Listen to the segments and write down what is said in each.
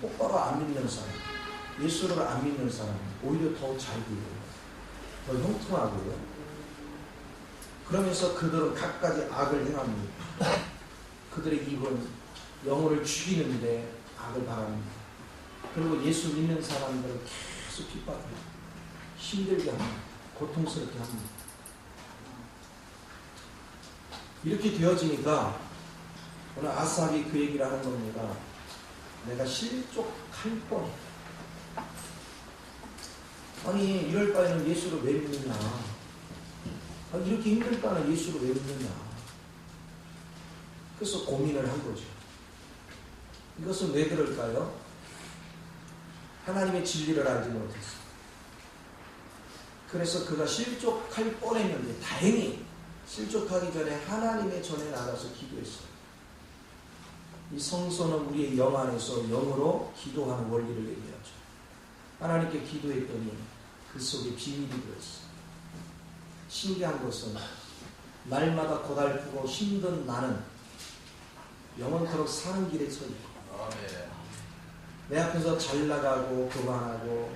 똑바로 안 믿는 사람, 예수를 안 믿는 사람 오히려 더 잘 보여요. 더 형통하고요. 그러면서 그들은 갖가지 악을 행합니다. 그들의 입은 영혼을 죽이는데 악을 바랍니다. 그리고 예수 믿는 사람들을 계속 핍박합니다. 힘들게 합니다. 고통스럽게 합니다. 이렇게 되어지니까 오늘 아삽이 그 얘기를 하는 겁니다. 내가 실족할 뻔. 아니 이럴 바에는 예수를 왜 믿느냐. 이렇게 힘들 바에는 예수를 왜 믿느냐. 그래서 고민을 한 거죠. 이것은 왜 그럴까요? 하나님의 진리를 알지 못했어. 그래서 그가 실족할 뻔했는데 다행히 실족하기 전에 하나님의 전에 나가서 기도했어요. 이 성소는 우리의 영 안에서 영으로 기도하는 원리를 얘기하죠. 하나님께 기도했더니 그 속에 비밀이 들어있어요. 신기한 것은 날마다 고달프고 힘든 나는 영원토록 사는 길에 서 있고 내 앞에서 잘 나가고 교만하고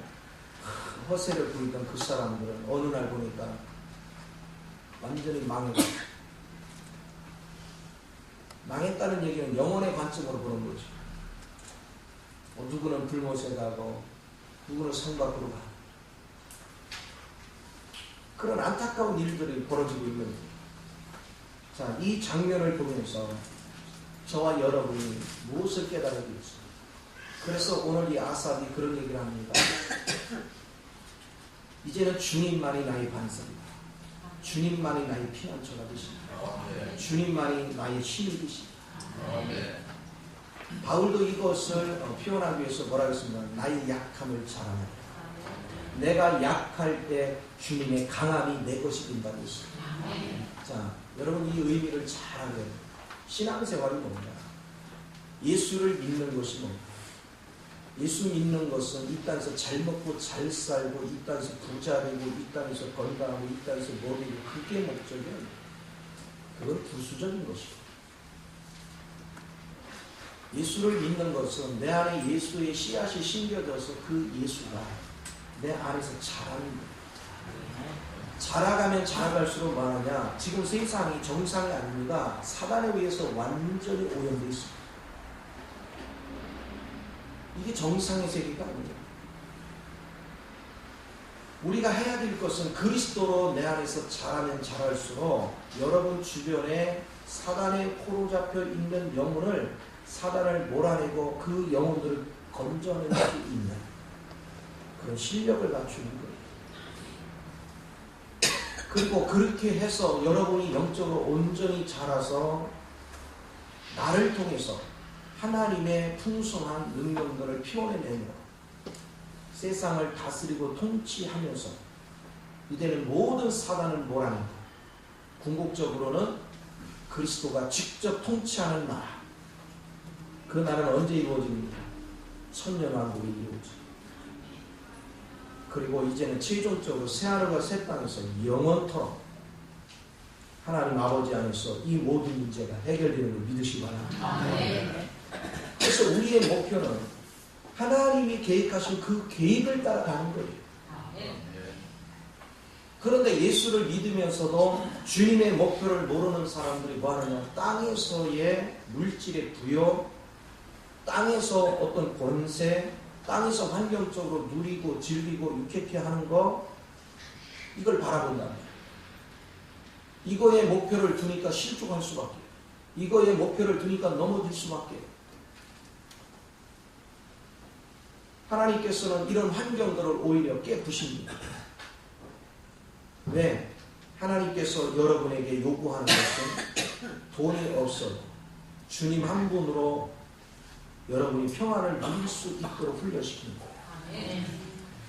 허세를 부리던 그 사람들은 어느 날 보니까 완전히 망했다는 얘기는 영혼의 관점으로 보는 거죠. 누구는 불못에 가고 누구는 성 밖으로 가고 그런 안타까운 일들이 벌어지고 있는 거예요. 자, 이 장면을 보면서 저와 여러분이 무엇을 깨달아야겠어요? 그래서 오늘 이 아삽이 그런 얘기를 합니다. 이제는 주님만이 나의 반석이다. 주님만이 나의 피난처가 되십니다. 주님만이 나의 힘이 되십니다. 바울도 이것을 표현하기 위해서 뭐라고 했습니까? 나의 약함을 자랑하라. 내가 약할 때 주님의 강함이 내 것이 된다고 했습니다. 자, 여러분 이 의미를 잘 알아야 돼요. 신앙생활이 뭡니까? 예수를 믿는 것이 뭡니까? 예수 믿는 것은 이 땅에서 잘 먹고 잘 살고 이 땅에서 부자 되고 이 땅에서 건강하고 이 땅에서 뭐 되고 그게 목적이에요. 그건 부수적인 것이고 예수를 믿는 것은 내 안에 예수의 씨앗이 심겨져서 그 예수가 내 안에서 자라는 거예요. 자라가면 자라갈수록 뭐하냐? 지금 세상이 정상이 아닙니다. 사단에 의해서 완전히 오염되어 있습니다. 이게 정상의 세계가 아니에요. 우리가 해야 될 것은 그리스도로 내 안에서 자라면 자랄수록 여러분 주변에 사단의 포로 잡혀 있는 영혼을 사단을 몰아내고 그 영혼들을 건져낼 수 있는 그런 실력을 갖추는 거예요. 그리고 그렇게 해서 여러분이 영적으로 온전히 자라서 나를 통해서 하나님의 풍성한 능력들을 피워내며 세상을 다스리고 통치하면서 이제는 모든 사단을 몰아낸다. 궁극적으로는 그리스도가 직접 통치하는 나라. 그 나라는 언제 이루어집니까? 천년왕국이 이루어집니다. 그리고 이제는 최종적으로 새하늘과 새 땅에서 영원토록 하나님 아버지 안에서 이 모든 문제가 해결되는 걸 믿으시기 바랍니다. 그래서 우리의 목표는 하나님이 계획하신 그 계획을 따라가는 거예요. 그런데 예수를 믿으면서도 주님의 목표를 모르는 사람들이 뭐하느냐? 땅에서의 물질의 부여, 땅에서 어떤 권세, 땅에서 환경적으로 누리고 즐기고 유쾌케 하는 거, 이걸 바라본다. 이거에 목표를 두니까 실족할 수밖에, 이거에 목표를 두니까 넘어질 수밖에. 하나님께서는 이런 환경들을 오히려 깨부십니다. 왜? 하나님께서 여러분에게 요구하는 것은 돈이 없어도 주님 한 분으로 여러분이 평안을 누릴 수 있도록 훈련시키는 거예요.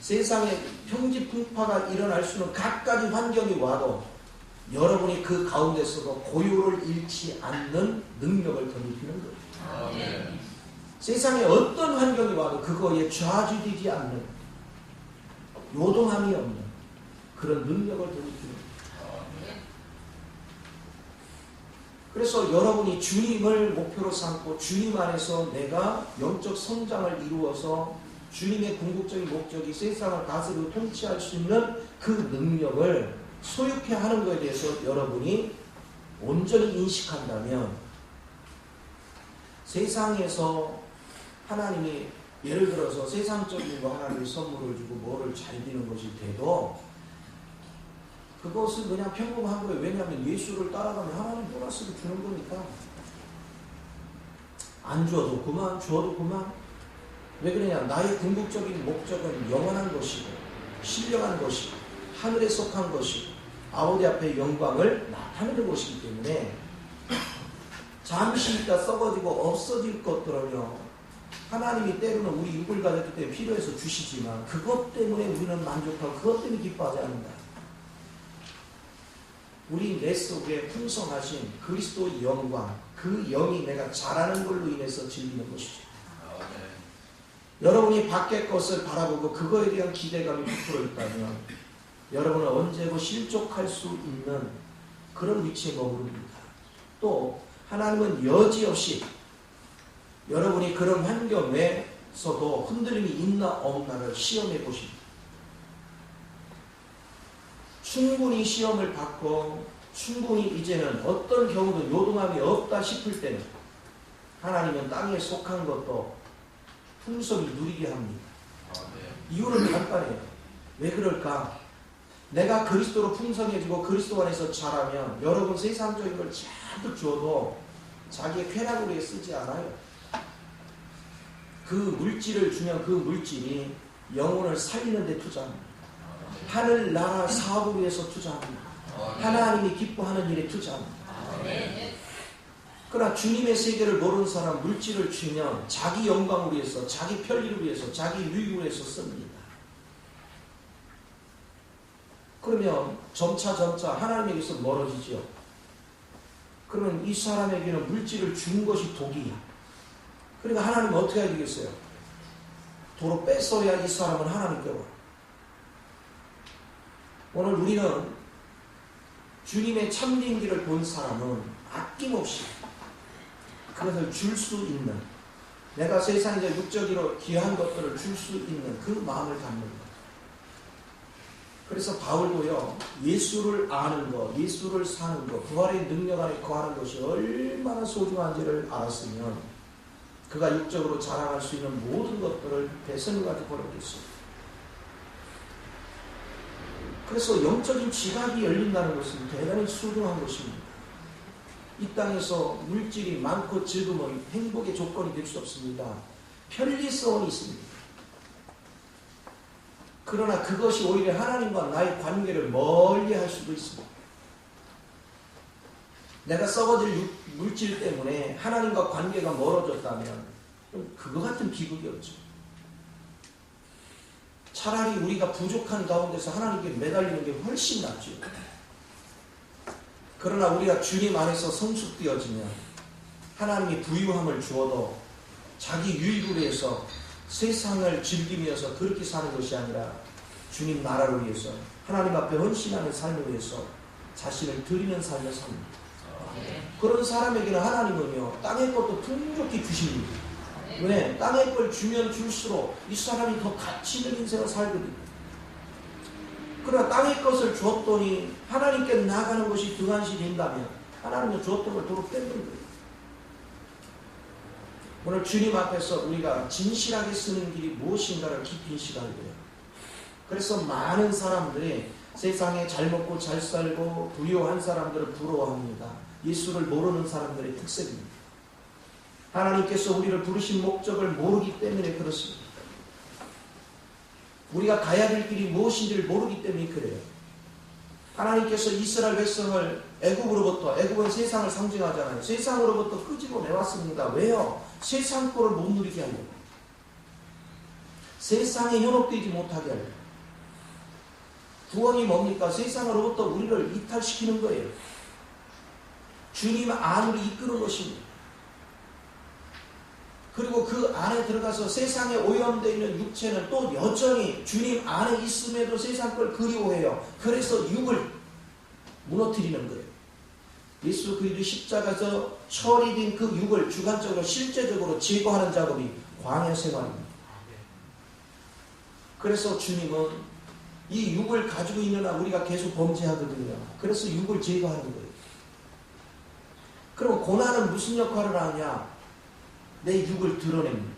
세상에 평지풍파가 일어날 수는 갖가지 환경이 와도 여러분이 그 가운데서도 고요를 잃지 않는 능력을 덧입히는 거예요. 세상에 어떤 환경이 와도 그거에 좌지되지 않는, 요동함이 없는 그런 능력을 덧입히는 거예요. 그래서 여러분이 주님을 목표로 삼고 주님 안에서 내가 영적 성장을 이루어서 주님의 궁극적인 목적이 세상을 다스리고 통치할 수 있는 그 능력을 소유케 하는 것에 대해서 여러분이 온전히 인식한다면 세상에서 하나님이 예를 들어서 세상적인 거 하나님이 선물을 주고 뭐를 잘 비는 것이 돼도 그것은 그냥 평범한 거예요. 왜냐하면 예수를 따라가면 하나님 보너스를 주는 거니까. 안 줘도 그만, 줘도 그만. 왜 그러냐? 나의 궁극적인 목적은 영원한 것이고 신령한 것이고 하늘에 속한 것이고 아버지 앞에 영광을 나타내는 것이기 때문에 잠시 있다 썩어지고 없어질 것들은요, 하나님이 때로는 우리 육을 가졌기 때문에 필요해서 주시지만 그것 때문에 우리는 만족하고 그것 때문에 기뻐하지 않는다. 우리 내 속에 풍성하신 그리스도의 영광, 그 영이 내가 잘하는 걸로 인해서 즐기는 것이죠. 여러분이 밖의 것을 바라보고 그거에 대한 기대감이 부풀어 있다면 여러분은 언제고 실족할 수 있는 그런 위치에 머무릅니다. 또 하나님은 여지없이 여러분이 그런 환경에서도 흔들림이 있나 없나를 시험해 보십니다. 충분히 시험을 받고 충분히 이제는 어떤 경우도 요동함이 없다 싶을 때는 하나님은 땅에 속한 것도 풍성히 누리게 합니다. 이유는 간단해요. 왜 그럴까? 내가 그리스도로 풍성해지고 그리스도 안에서 자라면 여러분 세상적인 걸 잔뜩 줘도 자기의 쾌락을 위해 쓰지 않아요. 그 물질을 주면 그 물질이 영혼을 살리는 데 투자합니다. 하늘나라 사업을 위해서 투자합니다. 하나님이 기뻐하는 일에 투자합니다. 그러나 주님의 세계를 모르는 사람 물질을 주면 자기 영광을 위해서, 자기 편리를 위해서, 자기 유익을 위해서 씁니다. 그러면 점차 하나님에게서 멀어지죠. 그러면 이 사람에게는 물질을 준 것이 독이야. 그러니까 하나님은 어떻게 해야 되겠어요? 도로 뺏어야 이 사람은 하나님께 와. 오늘 우리는 주님의 참된 길을 본 사람은 아낌없이 그것을 줄 수 있는, 내가 세상에 육적으로 귀한 것들을 줄 수 있는 그 마음을 갖는 것. 그래서 바울도요, 예수를 아는 것, 예수를 사는 것, 부활의 능력 안에 거하는 것이 얼마나 소중한지를 알았으면 그가 육적으로 자랑할 수 있는 모든 것들을 배선을 가지고 버렸겠어요. 그래서 영적인 지각이 열린다는 것은 대단히 소중한 것입니다. 이 땅에서 물질이 많고 즐거움은 행복의 조건이 될 수 없습니다. 편리성이 있습니다. 그러나 그것이 오히려 하나님과 나의 관계를 멀리 할 수도 있습니다. 내가 썩어질 물질 때문에 하나님과 관계가 멀어졌다면 그거 같은 비극이 없죠. 차라리 우리가 부족한 가운데서 하나님께 매달리는 게 훨씬 낫죠. 그러나 우리가 주님 안에서 성숙되어지면 하나님이 부유함을 주어도 자기 유익을 위해서 세상을 즐기면서 그렇게 사는 것이 아니라 주님 나라를 위해서 하나님 앞에 헌신하는 삶을 위해서 자신을 드리는 삶을 삽니다. 그런 사람에게는 하나님은요, 땅의 것도 풍족히 주십니다. 왜? 땅의 걸 주면 줄수록 이 사람이 더 가치 있는 인생을 살거든요. 그러나 땅의 것을 줬더니 하나님께 나가는 것이 등한시 된다면 하나님은 줬던 걸 도로 뺏는 거예요. 오늘 주님 앞에서 우리가 진실하게 쓰는 길이 무엇인가를 깊이 인식하게 돼요. 그래서 많은 사람들이 세상에 잘 먹고 잘 살고 부유한 사람들을 부러워합니다. 예수를 모르는 사람들의 특색입니다. 하나님께서 우리를 부르신 목적을 모르기 때문에 그렇습니다. 우리가 가야 될 길이 무엇인지를 모르기 때문에 그래요. 하나님께서 이스라엘 백성을 애굽으로부터, 애굽은 세상을 상징하잖아요. 세상으로부터 끄집어 내왔습니다. 왜요? 세상 거를 못 누리게 하려고. 세상에 현혹되지 못하게 하려고. 구원이 뭡니까? 세상으로부터 우리를 이탈시키는 거예요. 주님 안으로 이끄는 것입니다. 그리고 그 안에 들어가서 세상에 오염되어 있는 육체는 또 여전히 주님 안에 있음에도 세상 걸 그리워해요. 그래서 육을 무너뜨리는 거예요. 예수 그리스도 십자가에서 처리된 그 육을 주관적으로 실제적으로 제거하는 작업이 광야 생활입니다. 그래서 주님은 이 육을 가지고 있는 한 우리가 계속 범죄하거든요. 그래서 육을 제거하는 거예요. 그럼 고난은 무슨 역할을 하냐? 내 육을 드러냅니다.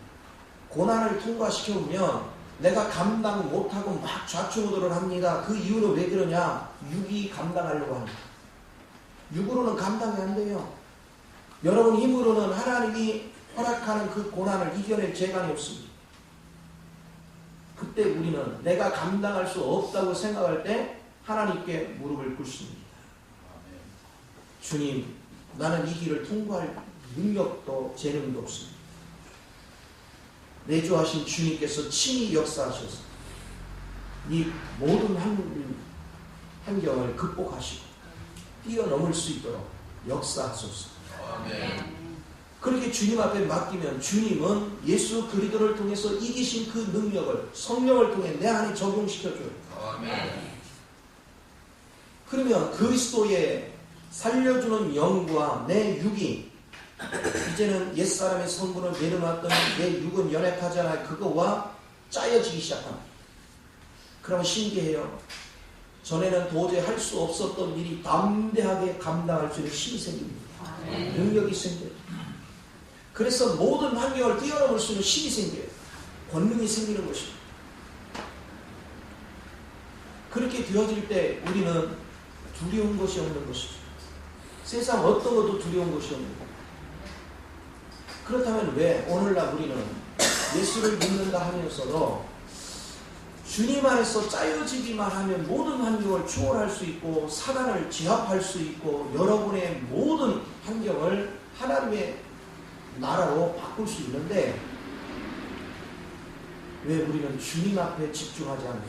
고난을 통과시켜보면 내가 감당 못하고 막 좌충우돌을 합니다. 그 이유는 왜 그러냐? 육이 감당하려고 합니다. 육으로는 감당이 안 돼요. 여러분 힘으로는 하나님이 허락하는 그 고난을 이겨낼 재간이 없습니다. 그때 우리는 내가 감당할 수 없다고 생각할 때 하나님께 무릎을 꿇습니다. 주님, 나는 이 길을 통과할 능력도 재능도 없습니다. 내주하신 주님께서 친히 역사하셔서 이 모든 환경을 극복하시고 뛰어넘을 수 있도록 역사하소서. 그렇게 주님 앞에 맡기면 주님은 예수 그리스도를 통해서 이기신 그 능력을 성령을 통해 내 안에 적용시켜줘요. 그러면 그리스도의 살려주는 영과 내 육이 이제는 옛사람의 성분을 내려놨더니 내 육은 연약하잖아요. 그거와 짜여지기 시작합니다. 그러면 신기해요. 전에는 도저히 할 수 없었던 일이 담대하게 감당할 수 있는 힘이 생깁니다. 능력이 생겨요. 그래서 모든 환경을 뛰어넘을 수 있는 힘이 생겨요. 권능이 생기는 것입니다. 그렇게 되어질 때 우리는 두려운 것이 없는 것이죠. 세상 어떤 것도 두려운 것이 없는 거예요. 그렇다면 왜 오늘날 우리는 예수를 믿는다 하면서도 주님 안에서 짜여지기만 하면 모든 환경을 초월할 수 있고 사단을 제압할 수 있고 여러분의 모든 환경을 하나님의 나라로 바꿀 수 있는데 왜 우리는 주님 앞에 집중하지 않는가?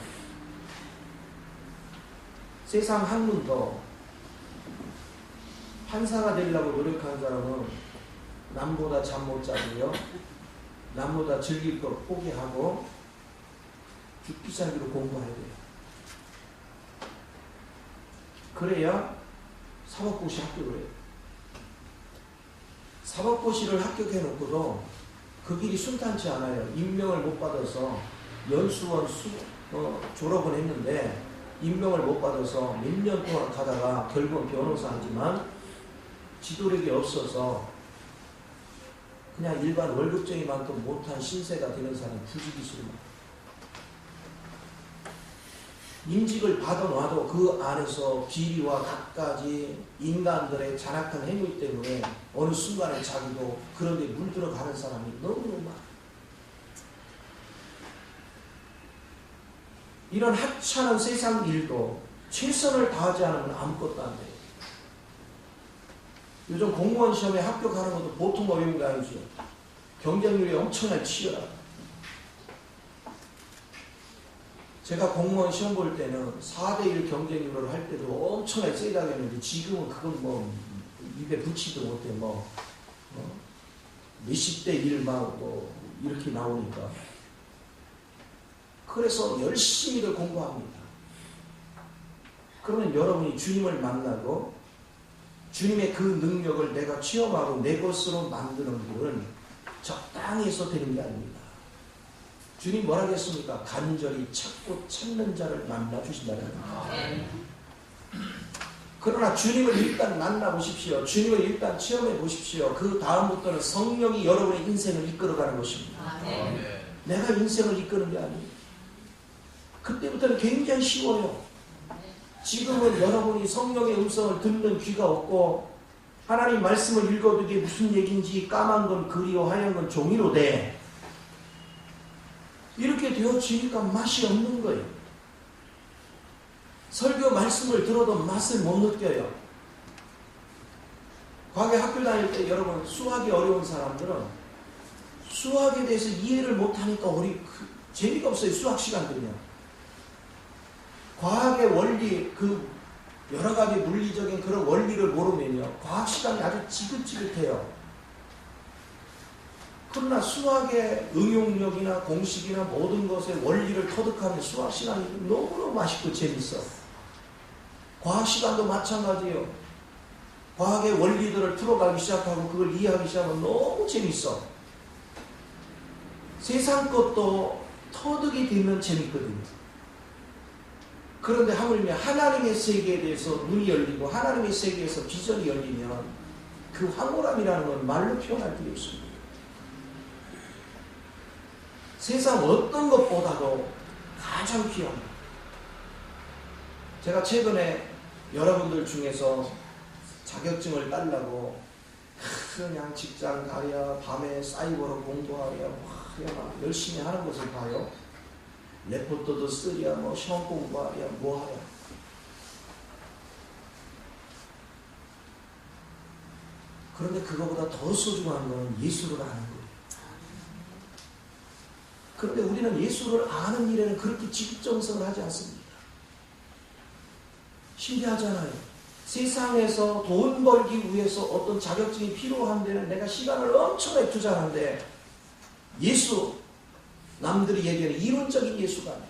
세상 학문도 판사가 되려고 노력하는 사람은 남보다 잠 못 자고요. 남보다 즐길 걸 포기하고 죽기 살기로 공부해야 돼요. 그래야 사법고시 합격을 해요. 사법고시를 합격해놓고도 그 길이 순탄치 않아요. 임명을 못 받아서 연수원 졸업은 했는데 임명을 못 받아서 몇 년 동안 가다가 결국은 변호사 하지만 지도력이 없어서 그냥 일반 월급쟁이 만큼 못한 신세가 되는 사람이 부지기수입니다. 임직을 받아놔도 그 안에서 비리와 갖가지 인간들의 잔악한 행위 때문에 어느 순간에 자기도 그런 데 물들어가는 사람이 너무너무 많아요. 이런 하찮은 세상 일도 최선을 다하지 않으면 아무것도 안 돼요. 요즘 공무원 시험에 합격하는 것도 보통 어려운 게 아니죠. 경쟁률이 엄청나게 치열하다. 제가 공무원 시험 볼 때는 4대1 경쟁률을 할 때도 엄청나게 세다고 했는데 지금은 그건 뭐 입에 붙이도 못해 몇십 대 1 막 이렇게 나오니까. 그래서 열심히들 공부합니다. 그러면 여러분이 주님을 만나고 주님의 그 능력을 내가 체험하고 내 것으로 만드는 일은 적당히 해서 되는 게 아닙니다. 주님 뭐라 했습니까? 간절히 찾고 찾는 자를 만나 주신다는 겁니다. 그러나 주님을 일단 만나보십시오. 주님을 일단 체험해 보십시오. 그 다음부터는 성령이 여러분의 인생을 이끌어가는 것입니다. 내가 인생을 이끄는 게 아니에요. 그때부터는 굉장히 쉬워요. 지금은 여러분이 성령의 음성을 듣는 귀가 없고 하나님 말씀을 읽어도 이게 무슨 얘기인지 까만 건 글이요 하얀 건 종이로 돼. 이렇게 되어지니까 맛이 없는 거예요. 설교 말씀을 들어도 맛을 못 느껴요. 과거에 학교 다닐 때 여러분 수학이 어려운 사람들은 수학에 대해서 이해를 못하니까 재미가 없어요. 수학 시간들은요. 과학의 원리, 그 여러 가지 물리적인 그런 원리를 모르면요. 과학 시간이 아주 지긋지긋해요. 그러나 수학의 응용력이나 공식이나 모든 것의 원리를 터득하는 수학 시간이 너무너무 맛있고 재밌어. 과학 시간도 마찬가지예요. 과학의 원리들을 풀어가기 시작하고 그걸 이해하기 시작하면 너무 재밌어. 세상 것도 터득이 되면 재밌거든요. 그런데 하물며 하나님의 세계에 대해서 눈이 열리고 하나님의 세계에서 비전이 열리면 그 황홀함이라는 건 말로 표현할 필요 없습니다. 세상 어떤 것보다도 가장 귀합니다. 제가 최근에 여러분들 중에서 자격증을 따려고 그냥 직장 가랴 밤에 사이버로 공부하랴 막 열심히 하는 것을 봐요. 레포터도 쓰랴 뭐 시험 공부하랴 뭐 하랴. 그런데 그거보다 더 소중한 건 예수를 아는 거예요. 그런데 우리는 예수를 아는 일에는 그렇게 직정성을 하지 않습니다. 신기하잖아요. 세상에서 돈 벌기 위해서 어떤 자격증이 필요한 데는 내가 시간을 엄청나게 투자하는데 예수, 남들이 얘기하는 이론적인 예수가 아니라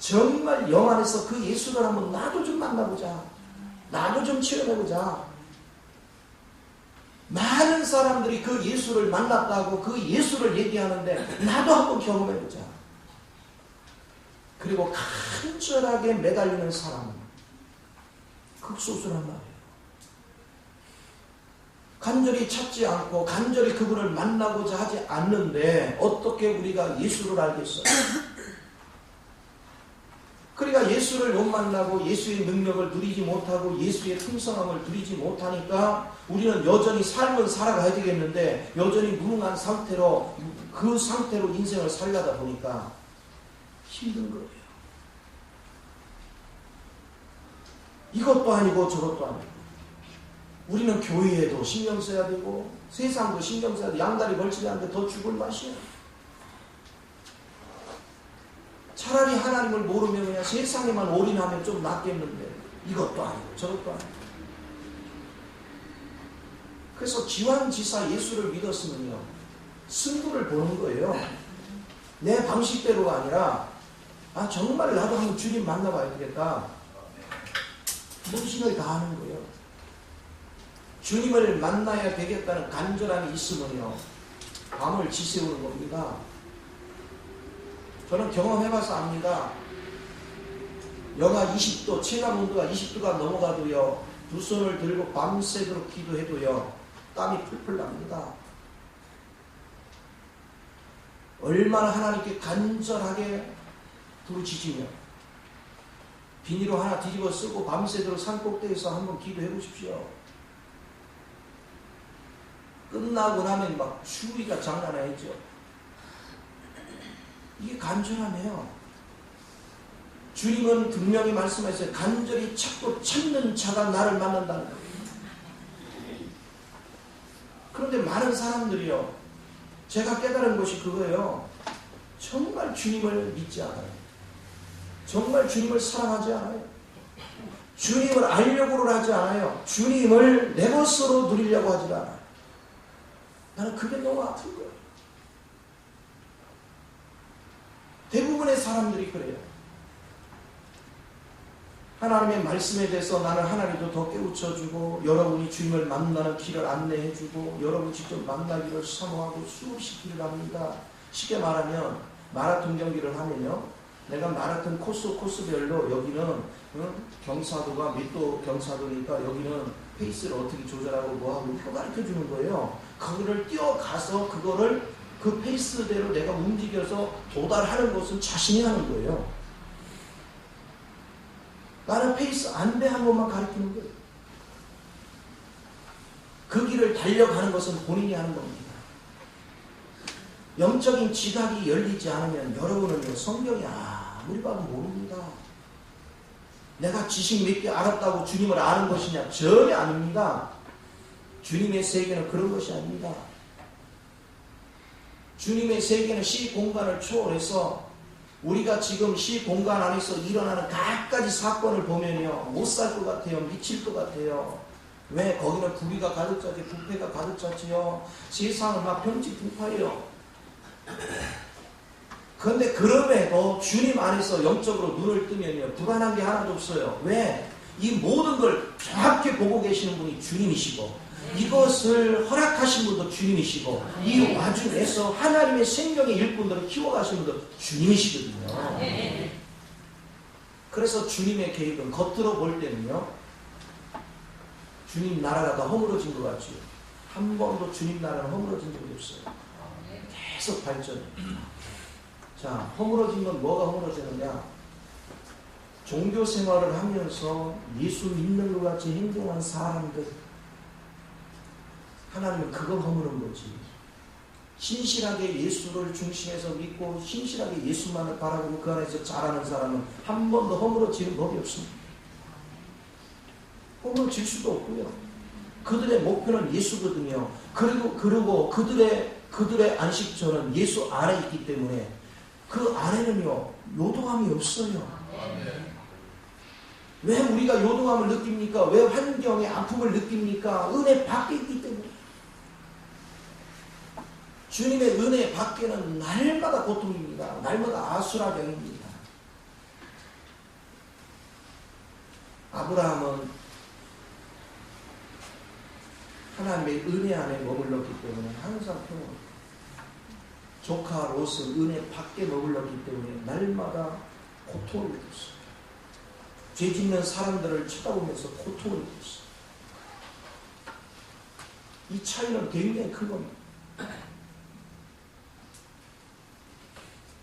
정말 영 안에서 그 예수를 한번 나도 좀 만나보자. 나도 좀 체험해보자. 많은 사람들이 그 예수를 만났다고 그 예수를 얘기하는데 나도 한번 경험해보자. 그리고 간절하게 매달리는 사람은 극소수란 말이에요. 간절히 찾지 않고 간절히 그분을 만나고자 하지 않는데 어떻게 우리가 예수를 알겠어요? 그러니까 예수를 못 만나고 예수의 능력을 누리지 못하고 예수의 풍성함을 누리지 못하니까 우리는 여전히 삶은 살아가야 되겠는데 여전히 무능한 상태로 그 상태로 인생을 살려다 보니까 힘든 거예요. 이것도 아니고 저것도 아니고 우리는 교회에도 신경 써야 되고 세상도 신경 써야 돼. 양다리 걸치지 않는데 더 죽을 맛이야. 차라리 하나님을 모르면 그냥 세상에만 올인하면 좀 낫겠는데 이것도 아니고 저것도 아니고. 그래서 기왕지사 예수를 믿었으면요 승부를 보는 거예요. 내 방식대로가 아니라 정말 나도 한번 주님 만나봐야 되겠다. 문신을 다하는 거예요. 주님을 만나야 되겠다는 간절함이 있으면요 밤을 지새우는 겁니다. 저는 경험해봐서 압니다. 영하 20도, 체감 온도가 20도가 넘어가도요 두 손을 들고 밤새도록 기도해도요 땀이 풀풀 납니다. 얼마나 하나님께 간절하게 부르짖으며 비닐로 하나 뒤집어 쓰고 밤새도록 산꼭대기에서 한번 기도해 보십시오. 끝나고 나면 막 추위가 장난 아니죠. 이게 간절함이에요. 주님은 분명히 말씀하셨어요. 간절히 찾고 찾는 자가 나를 만난다는 거예요. 그런데 많은 사람들이요 제가 깨달은 것이 그거예요. 정말 주님을 믿지 않아요. 정말 주님을 사랑하지 않아요. 주님을 알려고를 하지 않아요. 주님을 내 것으로 누리려고 하지 않아요. 나는 그게 너무 아픈 거예요. 대부분의 사람들이 그래요. 하나님의 말씀에 대해서 나는 하나님도 더 깨우쳐주고 여러분이 주님을 만나는 길을 안내해주고 여러분 직접 만나기를 사모하고 수없이 길을 합니다. 쉽게 말하면 마라톤 경기를 하면요 내가 마라톤 코스별로 여기는 경사도가 밑도 경사도니까 여기는 페이스를 어떻게 조절하고 뭐하고 이거 가르쳐주는 거예요. 그거를 뛰어가서 그거를 그 페이스대로 내가 움직여서 도달하는 것은 자신이 하는 거예요. 나는 페이스 안배 한 번만 가르치는 거예요. 그 길을 달려가는 것은 본인이 하는 겁니다. 영적인 지각이 열리지 않으면 여러분은 성경이 아무리 봐도 모릅니다. 내가 지식 몇 개 알았다고 주님을 아는 것이냐? 전혀 아닙니다. 주님의 세계는 그런 것이 아닙니다. 주님의 세계는 시공간을 초월해서 우리가 지금 시공간 안에서 일어나는 각가지 사건을 보면요 못 살 것 같아요. 미칠 것 같아요. 왜? 거기는 부귀가 가득 차지 부패가 가득 차지요. 세상은 막 병지풍파예요. 그런데 그럼에도 주님 안에서 영적으로 눈을 뜨면요 불안한 게 하나도 없어요. 왜? 이 모든 걸 정확히 보고 계시는 분이 주님이시고 이것을 허락하신 분도 주님이시고 이 와중에서 하나님의 생명의 일꾼들을 키워가시는 분도 주님이시거든요. 그래서 주님의 계획은 겉으로 볼 때는요, 주님 나라가 더 허물어진 것 같지요. 한 번도 주님 나라는 허물어진 적이 없어요. 계속 발전해. 자, 허물어진 건 뭐가 허물어지느냐? 종교 생활을 하면서 예수 믿는 것 같이 행동한 사람들, 하나님은 그걸 허무는 거지. 신실하게 예수를 중심에서 믿고 신실하게 예수만을 바라보고 그 안에서 자라는 사람은 한 번도 허물어지는 법이 없습니다. 허물어질 수도 없고요. 그들의 목표는 예수거든요. 그리고 그들의 안식처는 예수 안에 있기 때문에 그 안에는요, 요동함이 없어요. 왜 우리가 요동함을 느낍니까? 왜 환경의 아픔을 느낍니까? 은혜 밖에 있기 때문에. 주님의 은혜 밖에는 날마다 고통입니다. 날마다 아수라장입니다. 아브라함은 하나님의 은혜 안에 머물렀기 때문에 항상 평온. 조카 롯은 은혜 밖에 머물렀기 때문에 날마다 고통을 느꼈어요. 죄 짓는 사람들을 쳐다보면서 고통을 느꼈어요. 이 차이는 굉장히 큰 겁니다.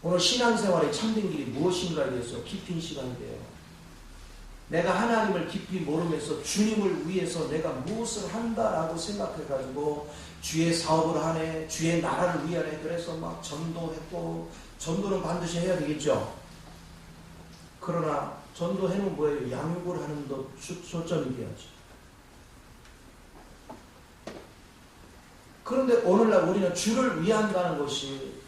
오늘 신앙생활의 참된 길이 무엇인가에 대해서 깊은 시간이 돼요. 내가 하나님을 깊이 모르면서 주님을 위해서 내가 무엇을 한다라고 생각해가지고 주의 사업을 하네, 주의 나라를 위하네, 그래서 막 전도했고, 전도는 반드시 해야 되겠죠. 그러나 전도해는 뭐예요? 양육을 하는 데 초점이 돼야지. 그런데 오늘날 우리는 주를 위한다는 것이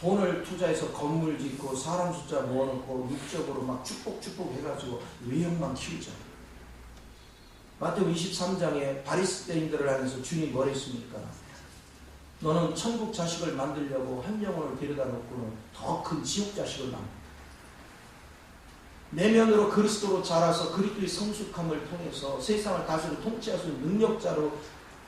돈을 투자해서 건물 짓고 사람 숫자 모아놓고 육적으로 막 축복 해가지고 외형만 키우자. 마태복음 23장에 바리새인들을 하면서 주님이 뭘 했습니까? 너는 천국 자식을 만들려고 한 영혼을 데려다 놓고는 더 큰 지옥 자식을 만든다. 내면으로 그리스도로 자라서 그리스도의 성숙함을 통해서 세상을 다스리고 통치할 수 있는 능력자로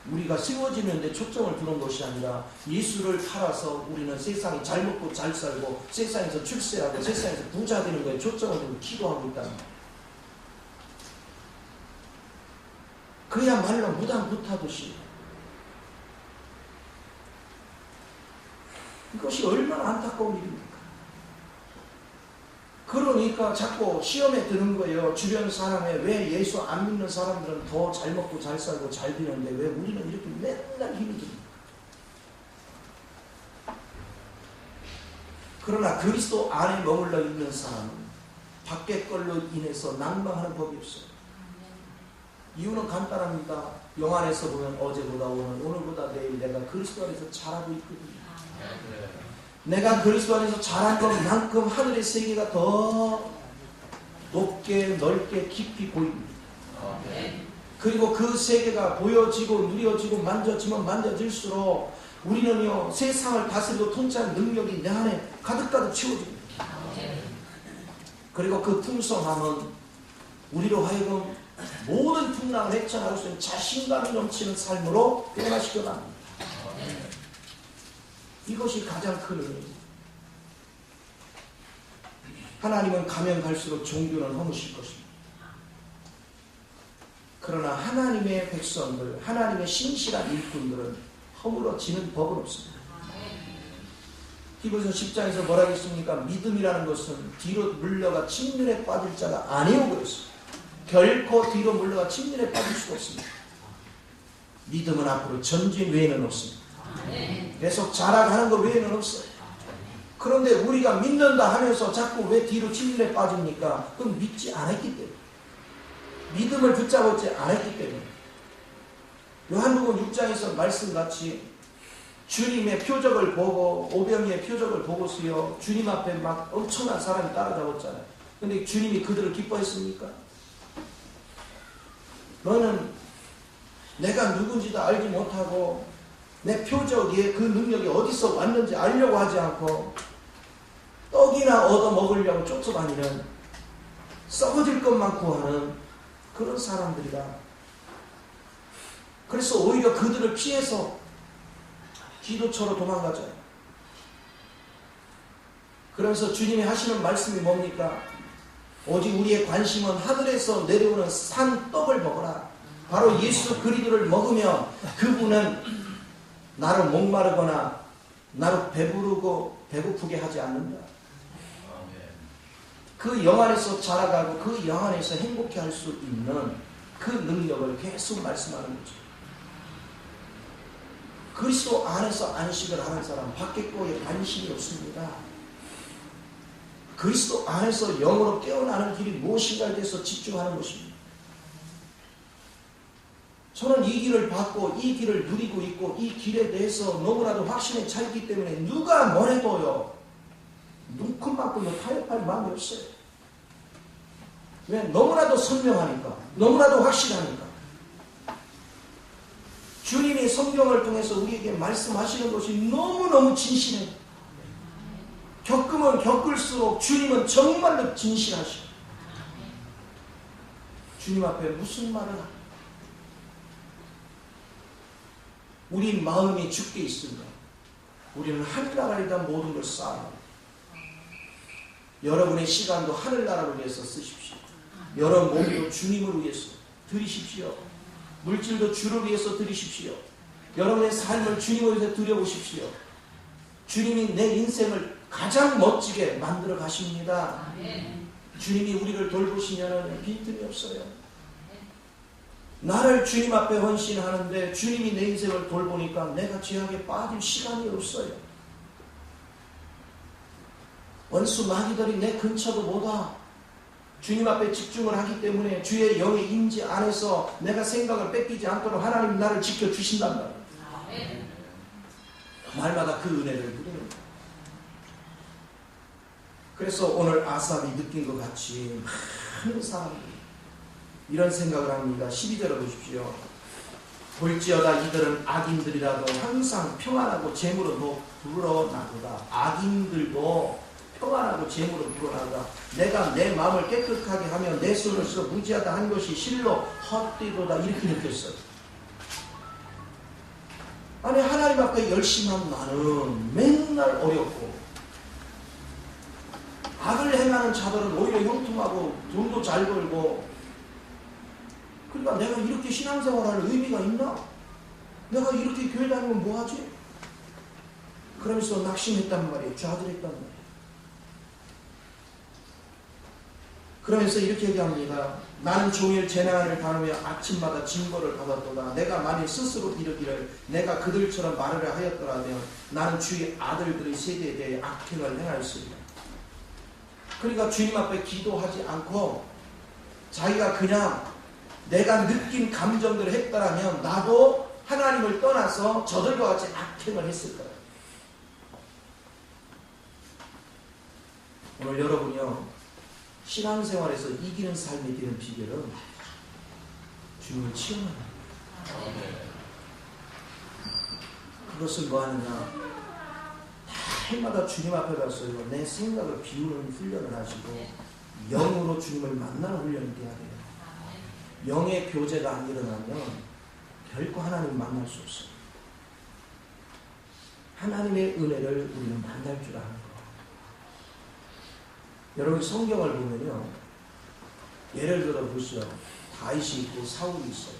우리가 세워지는데 초점을 두는 것이 아니라 예수를 팔아서 우리는 세상에 잘 먹고 잘 살고 세상에서 출세하고 세상에서 부자 되는 거에 초점을 두고 기도하고 있다는 거예요. 그야말로 무당부타듯이. 이것이 얼마나 안타까운 일입니까? 그러니까 자꾸 시험에 드는 거예요. 주변 사람에 왜 예수 안 믿는 사람들은 더 잘 먹고 잘 살고 잘 되는데 왜 우리는 이렇게 맨날 힘이 듭니까? 그러나 그리스도 안에 머물러 있는 사람은 밖의 걸로 인해서 낭망하는 법이 없어요. 이유는 간단합니다. 영안에서 보면 어제보다 오늘보다 내일 내가 그리스도 안에서 자라고 있거든요. 내가 그리스도 안에서 자란 것만큼 하늘의 세계가 더 높게 넓게 깊이 보입니다. 그리고 그 세계가 보여지고 누려지고 만져지면 만져질수록 우리는요 세상을 다스리고 통치하는 능력이 내 안에 가득가득 채워집니다. 그리고 그 풍성함은 우리로 하여금 모든 풍랑을 헤쳐나갈 수 있는 자신감이 넘치는 삶으로 변화시켜 납니다. 이것이 가장 큰 의미입니다. 하나님은 가면 갈수록 종교는 허무실 것입니다. 그러나 하나님의 백성들, 하나님의 신실한 일꾼들은 허물어지는 법은 없습니다. 히브리서 10장에서 뭐라고 했습니까? 믿음이라는 것은 뒤로 물러가 침륜에 빠질 자가 아니오 그랬습니다. 결코 뒤로 물러가 침륜에 빠질 수가 없습니다. 믿음은 앞으로 전진 외에는 없습니다. 계속 자라가는 것 외에는 없어요. 그런데 우리가 믿는다 하면서 자꾸 왜 뒤로 침륜에 빠집니까? 그건 믿지 않았기 때문에. 믿음을 붙잡았지 않았기 때문에. 요한복음 6장에서 말씀같이 주님의 표적을 보고 오병이의 표적을 보고서요 주님 앞에 막 엄청난 사람이 따라잡았잖아요. 근데 주님이 그들을 기뻐했습니까? 너는 내가 누군지도 알지 못하고 내 표적에 그 능력이 어디서 왔는지 알려고 하지 않고 떡이나 얻어 먹으려고 쫓아다니는 썩어질 것만 구하는 그런 사람들이라. 그래서 오히려 그들을 피해서 기도처로 도망가죠. 그러면서 주님이 하시는 말씀이 뭡니까? 오직 우리의 관심은 하늘에서 내려오는 산 떡을 먹어라. 바로 예수 그리스도를 먹으면 그분은 나를 목마르거나 나를 배부르고 배고프게 하지 않는다. 그 영 안에서 자라가고 그 영 안에서 행복해 할 수 있는 그 능력을 계속 말씀하는 거죠. 그리스도 안에서 안식을 하는 사람 밖에 거에 관심이 없습니다. 그리스도 안에서 영으로 깨어나는 길이 무엇인가에 대해서 집중하는 것입니다. 저는 이 길을 받고 이 길을 누리고 있고 이 길에 대해서 너무나도 확신에 차 있기 때문에 누가 뭐래도요 눈컵만큼도 타협할 마음이 없어요. 왜? 너무나도 선명하니까, 너무나도 확실하니까. 주님이 성경을 통해서 우리에게 말씀하시는 것이 너무너무 진실해요. 겪으면 겪을수록 주님은 정말로 진실하시오. 주님 앞에 무슨 말을 하나? 우리 마음이 죽게 있습니다. 우리는 하늘나라에다 모든 걸 쌓아요. 여러분의 시간도 하늘나라를 위해서 쓰십시오. 여러분 몸도 주님을 위해서 드리십시오. 물질도 주를 위해서 드리십시오. 여러분의 삶을 주님을 위해서 드려보십시오. 주님이 내 인생을 가장 멋지게 만들어 가십니다. 주님이 우리를 돌보시면 빈틈이 없어요. 나를 주님 앞에 헌신하는데 주님이 내 인생을 돌보니까 내가 죄악에 빠질 시간이 없어요. 원수 마귀들이 내 근처도 못 와. 주님 앞에 집중을 하기 때문에 주의 영의 임재 안에서 내가 생각을 뺏기지 않도록 하나님 나를 지켜주신단 말이에요. 날마다 그 은혜를 누리는 거예요. 그래서 오늘 아삽이 느낀 것 같이 많은 사람들이 이런 생각을 합니다. 12절을 보십시오. 볼지어다 이들은 악인들이라도 항상 평안하고 재물로 불어나도다. 악인들도 평안하고 재물로 불어나도다. 내가 내 마음을 깨끗하게 하며 내 손을 써 무지하다 한 것이 실로 헛되도다. 이렇게 느꼈어요. 아니 하나님 앞에 열심한 나는 맨날 어렵고 악을 행하는 자들은 오히려 형통하고 돈도 잘 벌고 그러니까 내가 이렇게 신앙생활할 의미가 있나? 내가 이렇게 교회 다니면 뭐하지? 그러면서 낙심했단 말이에요. 좌절했단 말이에요. 그러면서 이렇게 얘기합니다. 나는 종일 재난을 당하며 아침마다 징벌을 받았도다. 내가 만일 스스로 이르기를 내가 그들처럼 말을 하였더라면 나는 주의 아들들의 세대에 대해 악행을 행하였으리라. 그러니까 주님 앞에 기도하지 않고 자기가 그냥 내가 느낀 감정들을 했더라면 나도 하나님을 떠나서 저들과 같이 악행을 했을 거예요. 오늘 여러분이요 신앙생활에서 이기는 삶이 되는 비결은 주님을 체험하는 거예요. 그것을 뭐 하느냐? 해마다 주님 앞에 가서 내 생각을 비우는 훈련을 하시고 영으로 주님을 만나는 훈련이 돼야 돼요. 영의 교제가 안 일어나면 결코 하나님 만날 수 없어요. 하나님의 은혜를 우리는 만날 줄 아는 거예요. 여러분 성경을 보면요. 예를 들어 보시죠. 다윗이 있고 사울이 있어요.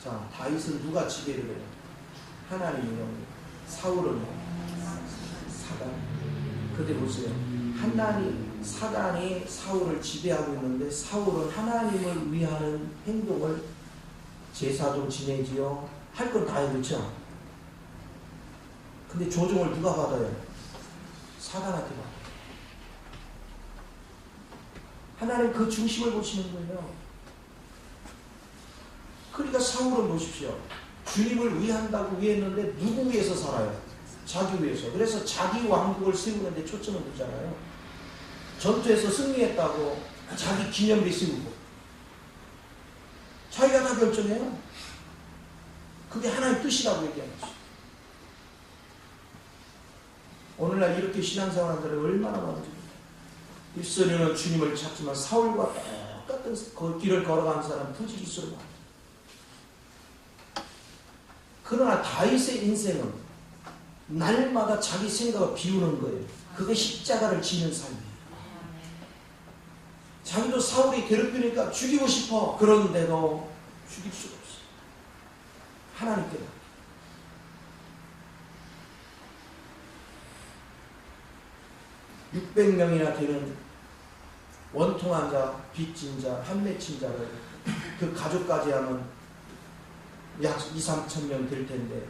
자, 다윗은 누가 지배를 해요? 하나님이요. 사울은 사단. 근데 보세요. 사단이 사울을 지배하고 있는데 사울은 하나님을 위하는 행동을 제사도 지내지요. 할 건 다 해요. 그렇죠? 근데 조종을 누가 받아요? 사단한테 받아요. 하나님 그 중심을 보시는 거예요. 그러니까 사울은 보십시오. 주님을 위한다고 위했는데 누구 위해서 살아요? 자기 위해서. 그래서 자기 왕국을 세우는데 초점을 두잖아요. 전투에서 승리했다고 자기 기념비 세우고 자기가 다 결정해요. 그게 하나의 뜻이라고 얘기하는 거죠. 오늘날 이렇게 신앙생활하는 사람이 얼마나 많은지. 입술에는 주님을 찾지만 사울과 똑같은 그 길을 걸어가는 사람 부지기수로 많아요. 그러나 다윗의 인생은 날마다 자기 생각을 비우는 거예요. 그게 십자가를 지는 삶이에요. 자기도 사울이 괴롭히니까 죽이고 싶어. 그런데도 죽일 수가 없어요. 하나님께 600명이나 되는 원통한 자, 빚진 자, 한맺힌 자를 그 가족까지 하면 약 2~3천 명 될 텐데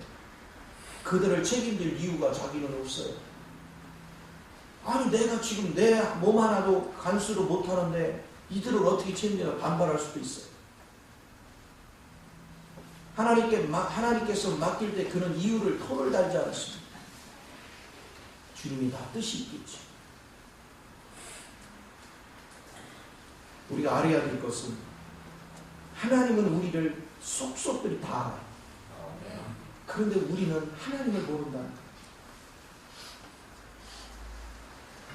그들을 책임질 이유가 자기는 없어요. 아니 내가 지금 내 몸 하나도 간수를 못하는데 이들을 어떻게 책임지나 반발할 수도 있어요. 하나님께서 맡길 때 그런 이유를 토를 달지 않았습니다. 주님이 다 뜻이 있겠죠. 우리가 알아야 될 것은 하나님은 우리를 속속들이 다 알아요. 그런데 우리는 하나님을 모른다.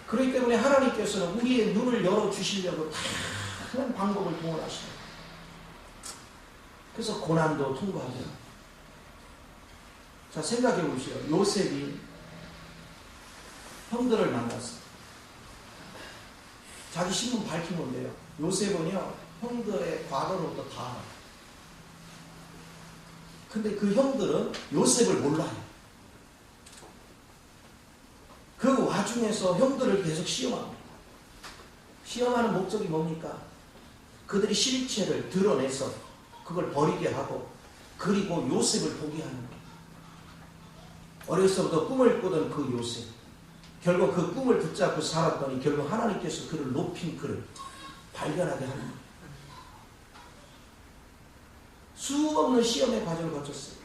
그렇기 때문에 하나님께서는 우리의 눈을 열어주시려고 다양한 방법을 동원하시죠. 그래서 고난도 통과하죠. 자, 생각해 보시죠. 요셉이 형들을 만났어요. 자기 신분 밝히면 돼요. 요셉은요, 형들의 과거로부터 다 알아요. 근데 그 형들은 요셉을 몰라요. 그 와중에서 형들을 계속 시험합니다. 시험하는 목적이 뭡니까? 그들이 실체를 드러내서 그걸 버리게 하고 그리고 요셉을 보게 하는 거예요. 어려서부터 꿈을 꾸던 그 요셉. 결국 그 꿈을 붙잡고 살았더니 결국 하나님께서 그를 높인 그를 발견하게 하는 거예요. 수없는 시험의 과정을 거쳤어요.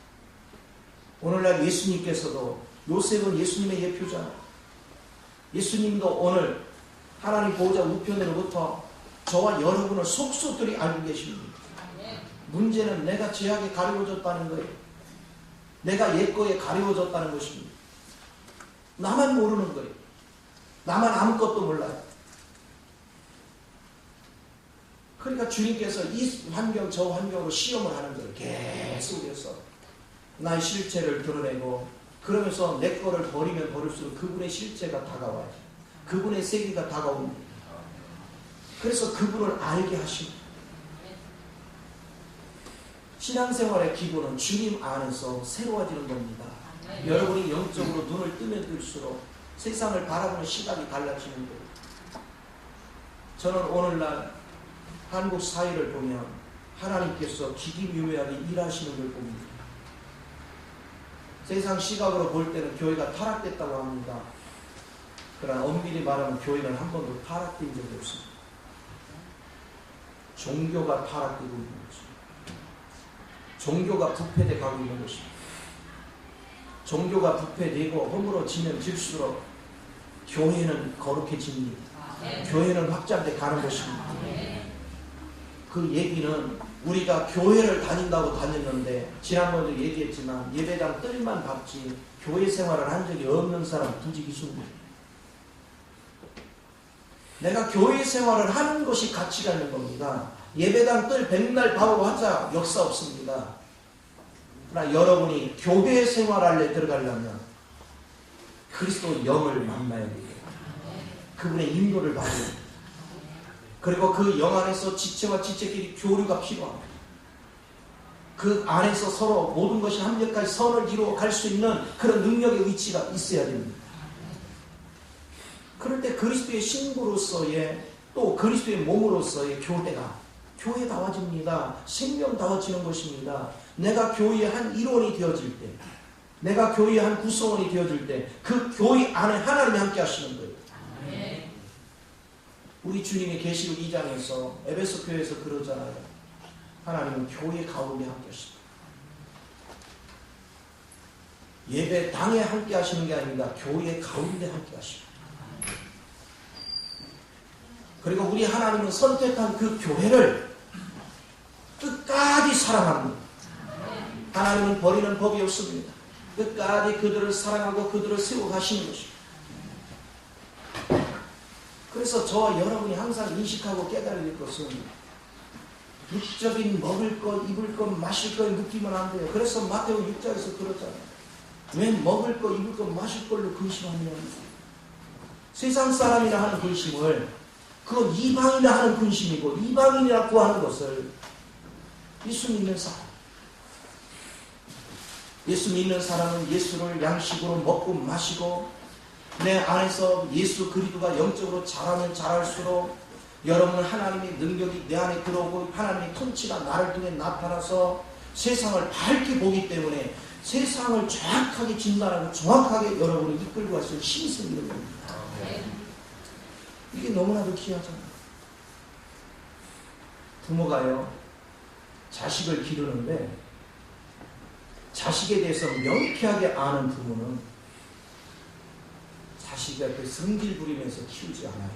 오늘날 예수님께서도 요셉은 예수님의 예표잖아요. 예수님도 오늘 하나님 보호자 우편으로부터 저와 여러분을 속속들이 알고 계십니다. 문제는 내가 죄악에 가리워졌다는 거예요. 내가 옛거에 가리워졌다는 것입니다. 나만 모르는 거예요. 나만 아무것도 몰라요. 그러니까 주님께서 이 환경 저 환경으로 시험을 하는 거예요. 계속해서 나의 실체를 드러내고 그러면서 내 거를 버리면 버릴수록 그분의 실체가 다가와요. 그분의 세계가 다가옵니다. 그래서 그분을 알게 하십니다. 신앙생활의 기본은 주님 안에서 새로워지는 겁니다. 여러분이 영적으로 눈을 뜨면 뜰수록 세상을 바라보는 시각이 달라지는 거예요. 저는 오늘날 한국 사회를 보면 하나님께서 기기묘묘하게 일하시는 걸 봅니다. 세상 시각으로 볼 때는 교회가 타락됐다고 합니다. 그러나 엄밀히 말하면 교회는 한 번도 타락된 적이 없습니다. 종교가 타락되고 있는 것입니다. 종교가 부패돼 가고 있는 것입니다. 종교가 부패되고 허물어지면 질수록 교회는 거룩해집니다. 교회는 확장돼 가는 것입니다. 그 얘기는 우리가 교회를 다닌다고 다녔는데 지난번에도 얘기했지만 예배당 뜰만 받지 교회 생활을 한 적이 없는 사람 부지기수입니다. 내가 교회 생활을 하는 것이 가치가 있는 겁니다. 예배당 뜰 백날 바로 하자 역사 없습니다. 그러나 여러분이 교회 생활에 들어가려면 그리스도 영을 만나야 돼요. 그분의 인도를 받아야 돼요. 그리고 그 영 안에서 지체와 지체끼리 교류가 필요합니다. 그 안에서 서로 모든 것이 합력하여 선을 이루어 갈 수 있는 그런 능력의 위치가 있어야 됩니다. 그럴 때 그리스도의 신부로서의 또 그리스도의 몸으로서의 교회다워집니다. 생명다워지는 것입니다. 내가 교회의 한 일원이 되어질 때, 내가 교회의 한 구성원이 되어질 때 그 교회 안에 하나님이 함께 하시는 거예요. 우리 주님이 계시록 2장에서 에베소 교회에서 그러잖아요. 하나님은 교회 가운데 함께 하십니다. 예배당에 함께 하시는 게 아닙니다. 교회 가운데 함께 하십니다. 그리고 우리 하나님은 선택한 그 교회를 끝까지 사랑합니다. 하나님은 버리는 법이 없습니다. 끝까지 그들을 사랑하고 그들을 세워 가시는 것입니다. 그래서 저와 여러분이 항상 인식하고 깨달을 것은 육적인 먹을 것, 입을 것, 마실 것 느끼면 안 돼요. 그래서 마태오 6장에서 그렇잖아요. 왜 먹을 것, 입을 것, 마실 걸로 근심하느냐. 세상 사람이라 하는 근심을 그건 이방인이라 하는 근심이고 이방인이라고 하는 것을 예수 믿는 사람. 예수 믿는 사람은 예수를 양식으로 먹고 마시고 내 안에서 예수 그리스도가 영적으로 자라면 자랄수록 여러분은 하나님의 능력이 내 안에 들어오고 하나님의 통치가 나를 통해 나타나서 세상을 밝게 보기 때문에 세상을 정확하게 진단하고 정확하게 여러분을 이끌고 갈 수 있는 힘이 생기는 겁니다. 이게 너무나도 귀하잖아요. 부모가요 자식을 기르는데 자식에 대해서 명쾌하게 아는 부모는 자식한테 성질 부리면서 키우지 않아요.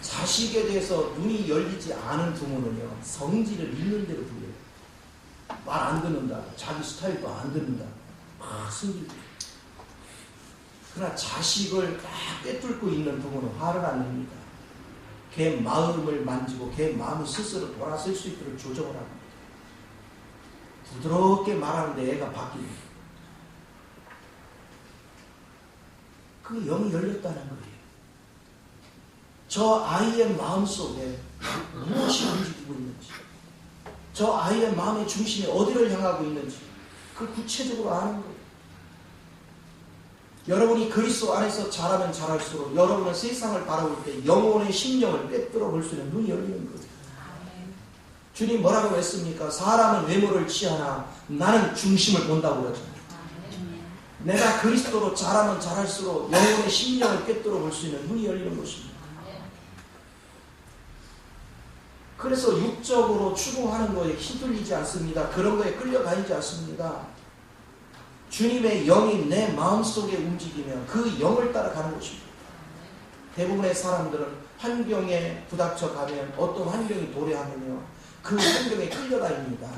자식에 대해서 눈이 열리지 않은 부모는요 성질을 있는 대로 부려요. 말 안 듣는다. 자기 스타일도 안 듣는다. 막 성질 부려요. 그러나 자식을 딱 꿰뚫고 있는 부모는 화를 안 냅니다. 걔 마음을 만지고 걔 마음이 스스로 돌아설 수 있도록 조정을 합니다. 부드럽게 말하는데 애가 바뀝니다. 그 영이 열렸다는 거예요. 저 아이의 마음속에 무엇이 움직이고 있는지, 저 아이의 마음의 중심이 어디를 향하고 있는지 그걸 구체적으로 아는 거예요. 여러분이 그리스도 안에서 자라면 자랄수록 여러분은 세상을 바라볼 때 영혼의 심령을 꿰뚫어 볼 수 있는 눈이 열리는 거예요. 주님 뭐라고 했습니까? 사람은 외모를 취하나 나는 중심을 본다고 그러잖아요. 내가 그리스도로 자라면 자랄수록 영혼의 심령을 꿰뚫어 볼 수 있는 눈이 열리는 것입니다. 그래서 육적으로 추구하는 거에 휘둘리지 않습니다. 그런 거에 끌려다니지 않습니다. 주님의 영이 내 마음속에 움직이면 그 영을 따라가는 것입니다. 대부분의 사람들은 환경에 부닥쳐 가면 어떤 환경이 도래하면요 그 환경에 끌려다닙니다.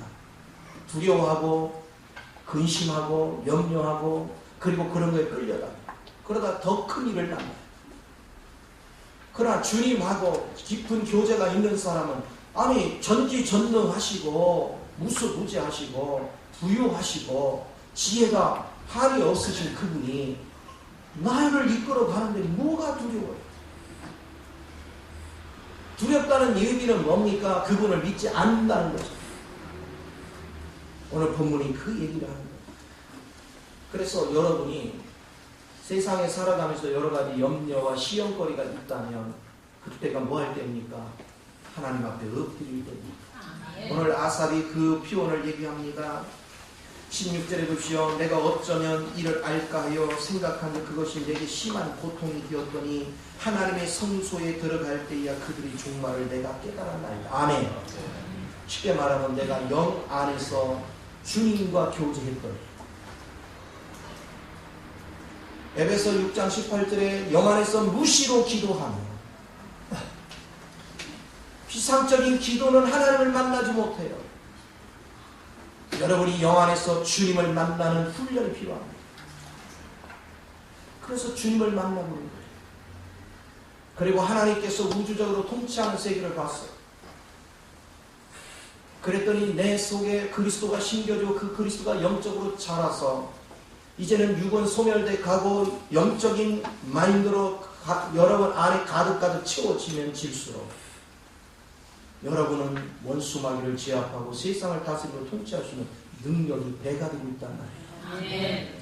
두려워하고 근심하고 염려하고 그리고 그런 거에 끌려다닙니다. 그러다 더 큰 일을 낳아요. 그러나 주님하고 깊은 교제가 있는 사람은 아니 전지전능하시고 무수무지하시고 부유하시고 지혜가 한이 없으신 그분이 나를 이끌어 가는데 뭐가 두려워요? 두렵다는 의미는 뭡니까? 그분을 믿지 않는다는 거죠. 오늘 본문이 그 얘기를 하는 거예요. 그래서 여러분이 세상에 살아가면서 여러 가지 염려와 시험거리가 있다면 그때가 뭐 할 때입니까? 하나님 앞에 엎드릴 때입니다. 오늘 아삽이 그 표현을 얘기합니다. 16절에 보시오. 내가 어쩌면 이를 알까 하여 생각하며 그것이 내게 심한 고통이 되었더니 하나님의 성소에 들어갈 때야 그들의 종말을 내가 깨달았나이다. 아멘. 쉽게 말하면 내가 영 안에서 주님과 교제했더니 에베소 6장 18절에 영 안에서 무시로 기도하며 피상적인 기도는 하나님을 만나지 못해요. 여러분이 영 안에서 주님을 만나는 훈련이 필요합니다. 그래서 주님을 만나보는 거예요. 그리고 하나님께서 우주적으로 통치하는 세계를 봤어요. 그랬더니 내 속에 그리스도가 심겨지고 그 그리스도가 영적으로 자라서 이제는 육은 소멸돼 가고 영적인 마인드로 여러분 안에 가득가득 채워지면 질수록 여러분은 원수마귀를 제압하고 세상을 다스리고 통치할 수 있는 능력이 배가 되고 있단 말이에요.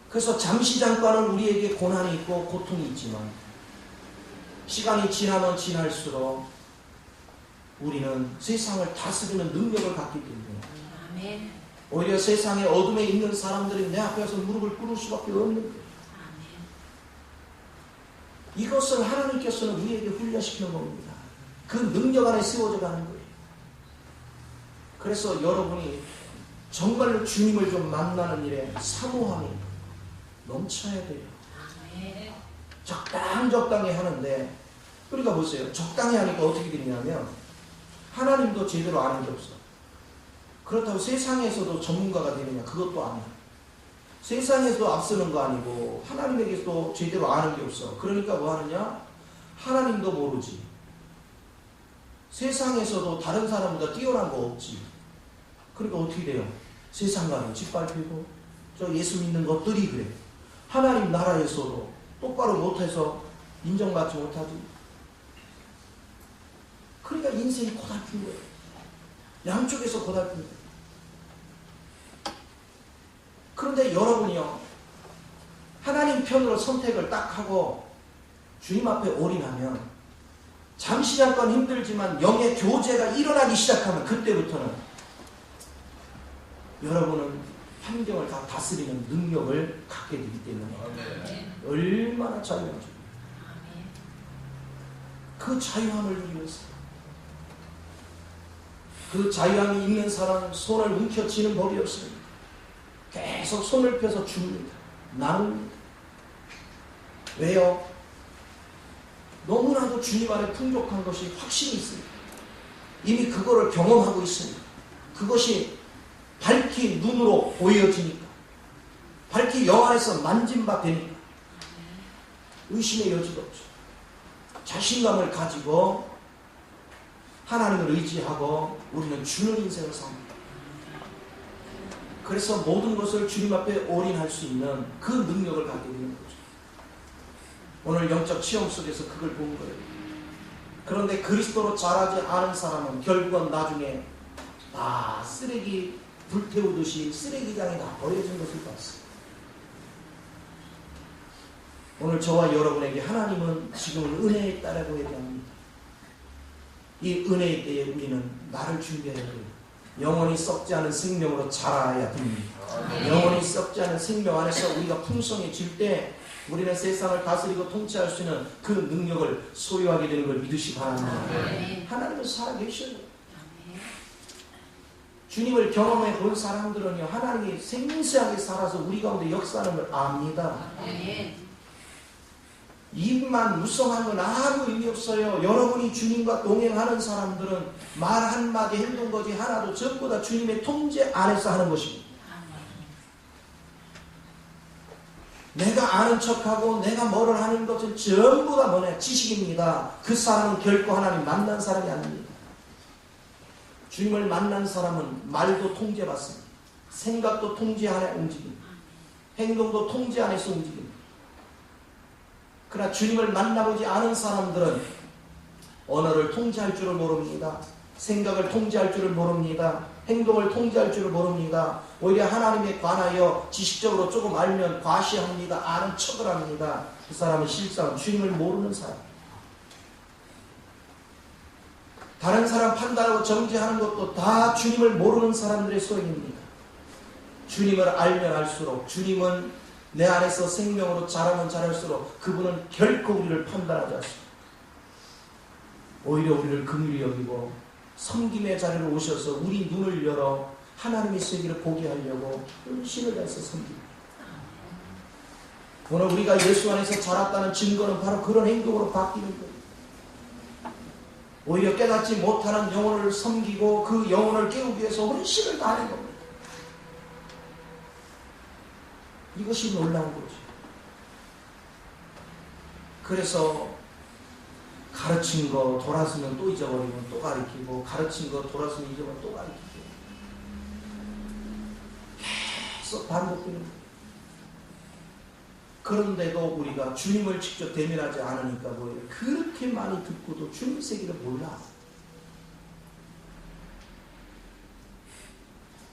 그래서 잠시 잠깐은 우리에게 고난이 있고 고통이 있지만 시간이 지나면 지날수록 우리는 세상을 다스리는 능력을 갖기 때문에 오히려 세상의 어둠에 있는 사람들이 내 앞에서 무릎을 꿇을 수밖에 없는 거예요. 이것을 하나님께서는 우리에게 훈련시키는 겁니다. 그 능력 안에 세워져 가는 거예요. 그래서 여러분이 정말로 주님을 좀 만나는 일에 사모함이 넘쳐야 돼요. 적당히 하는데 그러니까 보세요. 적당히 하니까 어떻게 되냐면 하나님도 제대로 아는 게 없어. 그렇다고 세상에서도 전문가가 되느냐? 그것도 아니야. 세상에서도 앞서는 거 아니고 하나님에게서도 제대로 아는 게 없어. 그러니까 뭐 하느냐? 하나님도 모르지. 세상에서도 다른 사람보다 뛰어난 거 없지. 그러니까 어떻게 돼요? 세상과는 짓밟히고 저 예수 믿는 것들이 그래. 하나님 나라에서도 똑바로 못해서 인정받지 못하지. 그러니까 인생이 고달픈 거예요. 양쪽에서 고달픈 거예요. 그런데 여러분이요, 하나님 편으로 선택을 딱 하고 주님 앞에 올인하면 잠시 잠깐 힘들지만 영의 교제가 일어나기 시작하면 그때부터는 여러분은 환경을 다 다스리는 능력을 갖게 되기 때문에 얼마나 자유하죠. 그 자유함을 누리고 있어요. 그 자유함이 있는 사람은 손을 움켜쥐는 법이 없습니다. 계속 손을 펴서 줍니다. 나눕니다. 왜요? 너무나도 주님 안에 풍족한 것이 확신이 있습니다. 이미 그거를 경험하고 있습니다. 그것이 밝히 눈으로 보여지니까, 밝히 영 안에서 만진 바 되니까 의심의 여지가 없죠. 자신감을 가지고 하나님을 의지하고 우리는 주는 인생을 삽니다. 그래서 모든 것을 주님 앞에 올인할 수 있는 그 능력을 갖게 되는 거죠. 오늘 영적 시험 속에서 그걸 본 거예요. 그런데 그리스도로 자라지 않은 사람은 결국은 나중에 다 쓰레기 불태우듯이 쓰레기장에 다 버려진 것을 봤어요. 오늘 저와 여러분에게 하나님은 지금은 은혜에 따라고 얘기합니다. 이 은혜의 때에 우리는 나를 준비해야 돼요. 영원히 썩지 않은 생명으로 자라야 됩니다. 영원히 썩지 않은 생명 안에서 우리가 풍성해질 때 우리는 세상을 다스리고 통치할 수 있는 그 능력을 소유하게 되는 걸 믿으시기 바랍니다. 하나님은 살아계셔요. 주님을 경험해 본 사람들은요, 하나님이 생생하게 살아서 우리 가운데 역사하는 걸 압니다. 입만 무성한 건 아무 의미 없어요. 여러분이 주님과 동행하는 사람들은 말 한마디 행동거지 하나도 전부 다 주님의 통제 안에서 하는 것입니다. 내가 아는 척하고 내가 뭐를 하는 것은 전부 다 뭐냐? 지식입니다. 그 사람은 결코 하나님 만난 사람이 아닙니다. 주님을 만난 사람은 말도 통제받습니다. 생각도 통제 안에 움직입니다. 행동도 통제 안에서 움직입니다. 그러나 주님을 만나보지 않은 사람들은 언어를 통제할 줄을 모릅니다. 생각을 통제할 줄을 모릅니다. 행동을 통제할 줄을 모릅니다. 오히려 하나님에 관하여 지식적으로 조금 알면 과시합니다. 아는 척을 합니다. 그 사람은 실상 주님을 모르는 사람. 다른 사람 판단하고 정죄하는 것도 다 주님을 모르는 사람들의 소행입니다. 주님을 알면 알수록, 주님은 내 안에서 생명으로 자라면 자랄수록 그분은 결코 우리를 판단하지 않습니다. 오히려 우리를 긍휼히 여기고 섬김의 자리로 오셔서 우리 눈을 열어 하나님의 세계를 보게 하려고 헌신을 다해서 섬깁니다. 오늘 우리가 예수 안에서 자랐다는 증거는 바로 그런 행동으로 바뀌는 거예요. 오히려 깨닫지 못하는 영혼을 섬기고 그 영혼을 깨우기 위해서 헌신을 다하는 겁니다. 이것이 놀라운 거죠. 그래서 가르친 거 돌아서면 또 잊어버리고 또 가르치고, 가르친 거 돌아서면 잊어버리고 또 가르치고, 계속 반복되는 거예요. 그런데도 우리가 주님을 직접 대면하지 않으니까 뭐예요? 그렇게 많이 듣고도 주님 세계를 몰라.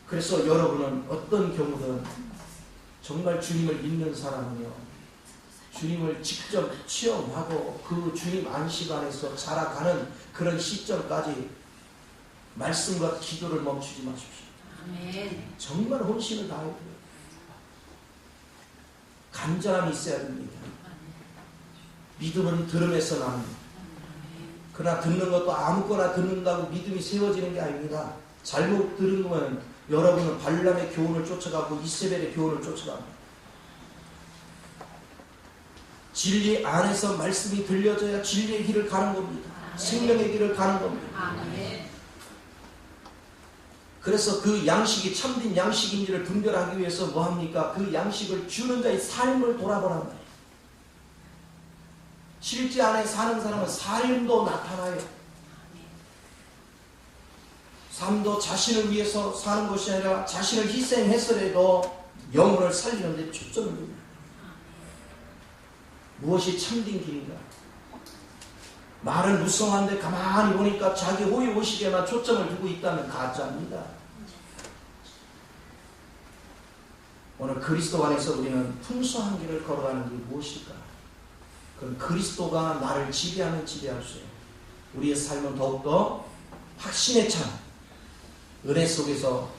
그래서 여러분은 어떤 경우든 정말 주님을 믿는 사람은요, 주님을 직접 체험하고 그 주님 안식 안에서 자라가는 그런 시점까지 말씀과 기도를 멈추지 마십시오. 아멘. 정말 헌신을 다해야 돼요. 간절함이 있어야 됩니다. 믿음은 들음에서 납니다. 그러나 듣는 것도 아무거나 듣는다고 믿음이 세워지는 게 아닙니다. 잘못 들은 거면 여러분은 발람의 교훈을 쫓아가고 이세벨의 교훈을 쫓아갑니다. 진리 안에서 말씀이 들려져야 진리의 길을 가는 겁니다. 생명의 길을 가는 겁니다. 그래서 그 양식이 참된 양식인지를 분별하기 위해서 뭐합니까? 그 양식을 주는 자의 삶을 돌아보란 말이에요. 실제 안에 사는 사람은 삶도 나타나요. 삶도 자신을 위해서 사는 것이 아니라 자신을 희생해서라도 영혼을 살리는 데 초점을 둡니다. 무엇이 참된 길인가? 말은 무성한데 가만히 보니까 자기 호의호식에만 초점을 두고 있다면 가짜입니다. 오늘 그리스도 안에서 우리는 풍성한 길을 걸어가는 게 무엇일까? 그럼 그리스도가 나를 지배하면 지배할수록 우리의 삶은 더욱더 확신에 찬 은혜 속에서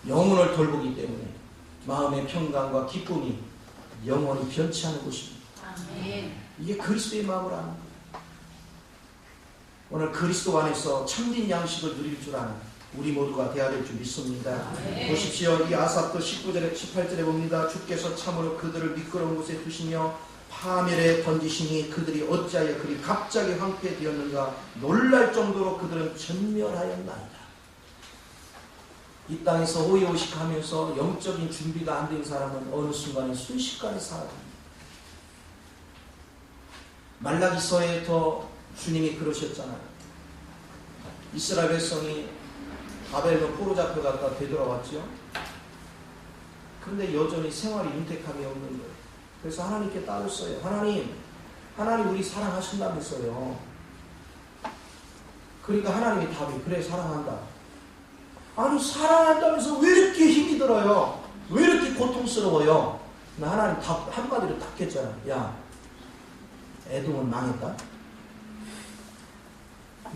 영혼을 돌보기 때문에 마음의 평강과 기쁨이 영원히 변치 않은 것입니다. 아멘. 이게 그리스도의 마음을 아는 거예요. 오늘 그리스도 안에서 참된 양식을 누릴 줄 아는 우리 모두가 되어야 될 줄 믿습니다. 아멘. 보십시오. 이 아삽도 19절에 18절에 봅니다. 주께서 참으로 그들을 미끄러운 곳에 두시며 파멸에 던지시니 그들이 어찌하여 그리 갑자기 황폐되었는가 놀랄 정도로 그들은 전멸하였나이다. 이 땅에서 호의호식하면서 영적인 준비가 안 된 사람은 어느 순간에 순식간에 사라집니다. 말라기서에서 주님이 그러셨잖아요. 이스라엘 백성이 바벨론 포로 잡혀갔다 되돌아왔죠. 그런데 여전히 생활이 윤택함이 없는 거예요. 그래서 하나님께 따졌어요. 하나님 우리 사랑하신다면서요. 그러니까 하나님이 답이 그래 사랑한다. 아니 사랑한다면서 왜 이렇게 힘이 들어요? 왜 이렇게 고통스러워요? 하나님 답 한마디로 딱 했잖아. 야 에돔은 망했다.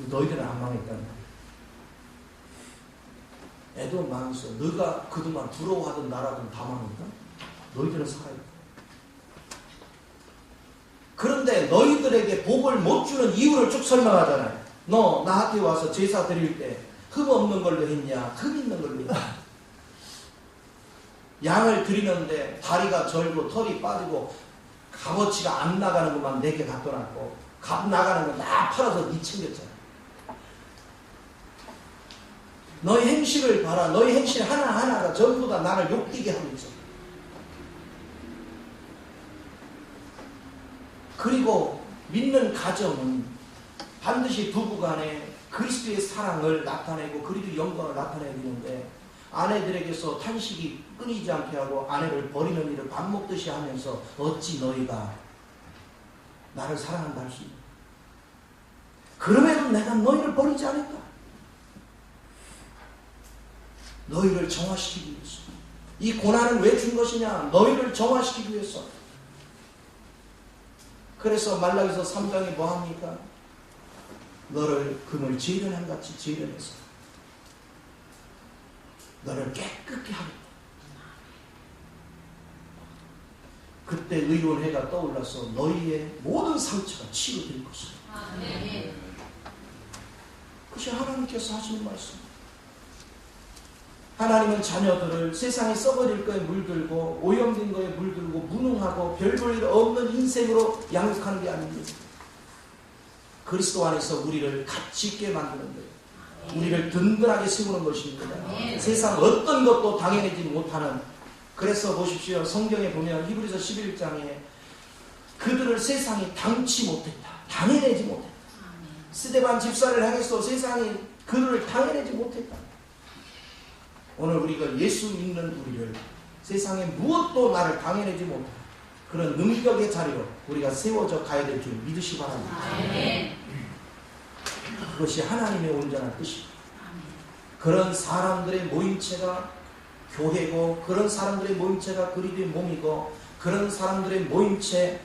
너희들은 안 망했다는 거야. 에돔은 망했어. 너가 그동안 부러워하던 나라들은 다 망했다. 너희들은 살아있다. 그런데 너희들에게 복을 못 주는 이유를 쭉 설명하잖아요. 너 나한테 와서 제사 드릴 때 흠 없는 걸로 했냐? 흠 있는 걸로 했냐? 양을 드리는데 다리가 절고 털이 빠지고 값어치가 안 나가는 것만 내게 갖다 놨고 값 나가는 거 다 팔아서 니 챙겼잖아. 너희 행실을 봐라. 너희 행실 하나하나가 전부 다 나를 욕되게 하고 있어. 그리고 믿는 가정은 반드시 부부간에 그리스도의 사랑을 나타내고 그리스도의 영광을 나타내야 되는데 아내들에게서 탄식이 끊이지 않게 하고 아내를 버리는 일을 밥 먹듯이 하면서 어찌 너희가 나를 사랑한다 할 수 있냐. 그럼에도 내가 너희를 버리지 않을까. 너희를 정화시키기 위해서. 이 고난을 왜 준 것이냐. 너희를 정화시키기 위해서. 그래서 말라기서 3장이 뭐합니까? 너를 금을 재련함같이 재련해서 너를 깨끗게 하겠다. 그때 의로운 해가 떠올라서 너희의 모든 상처가 치유될 것이다. 그것이 하나님께서 하시는 말씀. 하나님은 자녀들을 세상에 썩어질 거에 물들고 오염된 거에 물들고 무능하고 별 볼 일 없는 인생으로 양육하는 게 아닙니다. 그리스도 안에서 우리를 가치 있게 만드는 거예요. 우리를 든든하게 세우는 것입니다. 세상 어떤 것도 당해내지 못하는. 그래서 보십시오. 성경에 보면 히브리서 11장에 그들을 세상이 당치 못했다. 당해내지 못했다. 스데반 집사를 향해서 세상이 그들을 당해내지 못했다. 오늘 우리가 예수 믿는 우리를 세상에 무엇도 나를 당해내지 못한 그런 능력의 자리로 우리가 세워져 가야 될 줄 믿으시기 바랍니다. 그것이 하나님의 온전한 뜻입니다. 그런 사람들의 모임체가 교회고 그런 사람들의 모임체가 그리스도의 몸이고 그런 사람들의 모임체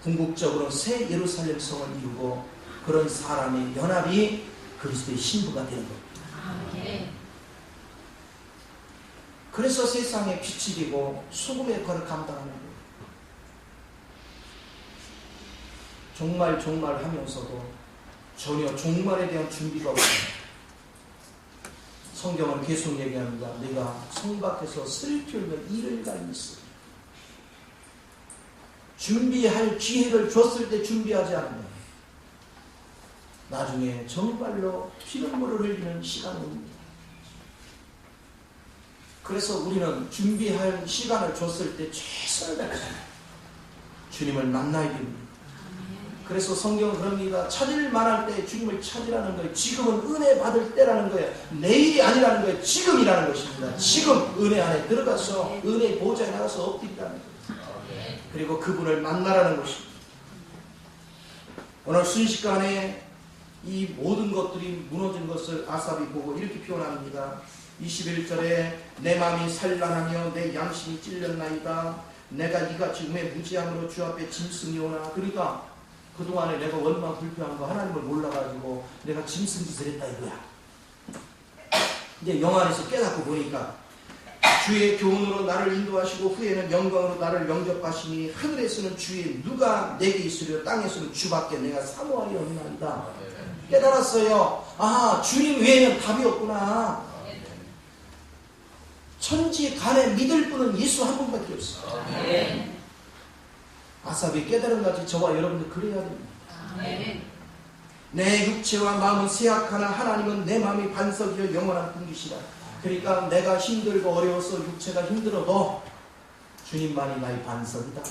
궁극적으로 새 예루살렘 성을 이루고 그런 사람의 연합이 그리스도의 신부가 되는 겁니다. 그래서 세상에 빛이 되고 소금의 역할을 감당하는 거예요. 종말 하면서도 전혀 종말에 대한 준비가 없어요. 성경은 계속 얘기합니다. 내가 성 밖에서 슬피울며 이를 갈미쓰. 준비할 기회를 줬을 때 준비하지 않으면 나중에 정말로 피눈물을 흘리는 시간이 옵니다. 그래서 우리는 준비할 시간을 줬을 때 최선을 다해서 주님을 만나야 됩니다. 그래서 성경은 그럽니다. 찾을 만할 때 주님을 찾으라는 거예요. 지금은 은혜 받을 때라는 거예요. 내일이 아니라는 거예요. 지금이라는 것입니다. 지금 은혜 안에 들어가서 은혜 보좌에 나가서 엎드리라는 거예요. 그리고 그분을 만나라는 것입니다. 오늘 순식간에 이 모든 것들이 무너진 것을 아삽이 보고 이렇게 표현합니다. 21절에 내 마음이 산란하며 내 양심이 찔렸나이다. 내가 이같이 음의 무지함으로 주 앞에 짐승이오나. 그러니까 그동안에 내가 원망 불평한 거 하나님을 몰라가지고 내가 짐승 짓을 했다 이거야. 이제 영안에서 깨닫고 보니까 주의 교훈으로 나를 인도하시고 후에는 영광으로 나를 영접하시니 하늘에서는 주의 누가 내게 있으려 땅에서는 주밖에 내가 사모하리 없나이다. 깨달았어요. 아, 주님 외에는 답이 없구나. 천지 간에 믿을 분은 예수 한 분밖에 없어요. 아삽이 깨달은 같이 저와 여러분들 그래야 됩니다. 내 육체와 마음은 쇠약하나 하나님은 내 마음이 반석이여 영원한 분이시라. 그러니까 내가 힘들고 어려워서 육체가 힘들어도 주님만이 나의 반석이다.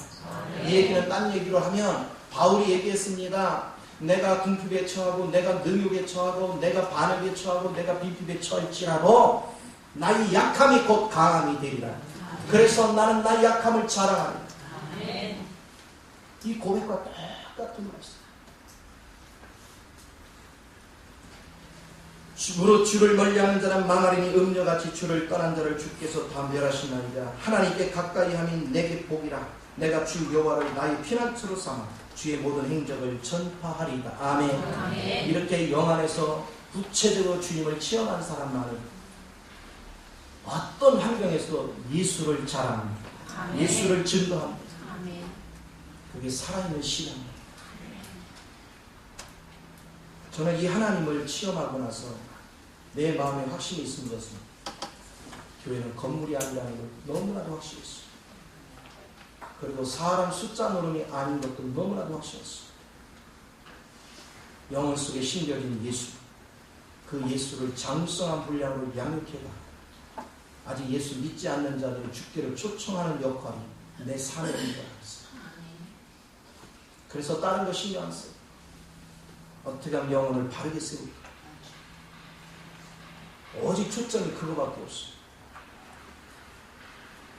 이 얘기는 딴 얘기로 하면 바울이 얘기했습니다. 내가 궁핍에 처하고 내가 능욕에 처하고 내가 반역에 처하고 내가 비핍에 처할지라도 나의 약함이 곧 강함이 되리라. 그래서 나는 나의 약함을 자랑하리라. 이 고백과 똑같은 말씀. 무릇 주를 멀리하는 자는 망하리니 음녀같이 주를 떠난 자를 주께서 다 멸하시나이다. 하나님께 가까이 함이 내게 복이라. 내가 주 여호와를 나의 피난처로 삼아 주의 모든 행적을 전파하리이다. 아멘. 아멘. 이렇게 영안에서 구체적으로 주님을 체험한 사람만이 어떤 환경에서도 예수를 자랑합니다. 아멘. 예수를 증거합니다. 아멘. 그게 살아있는 신앙입니다. 저는 이 하나님을 체험하고 나서 내 마음에 확신이 있은 것은 교회는 건물이 아니라는 걸 너무나도 확실했어요. 그리고 사람 숫자 노름이 아닌 것도 너무나도 확실했어요. 영혼 속에 심겨진 예수, 그 예수를 장성한 분량으로 양육해가 아직 예수 믿지 않는 자들이 주께를 초청하는 역할이 내 삶에 있는 것 같습니다. 그래서 다른 거 신경 안 써요. 어떻게 하면 영혼을 바르게 세울까? 오직 초점이 그거밖에 없어요.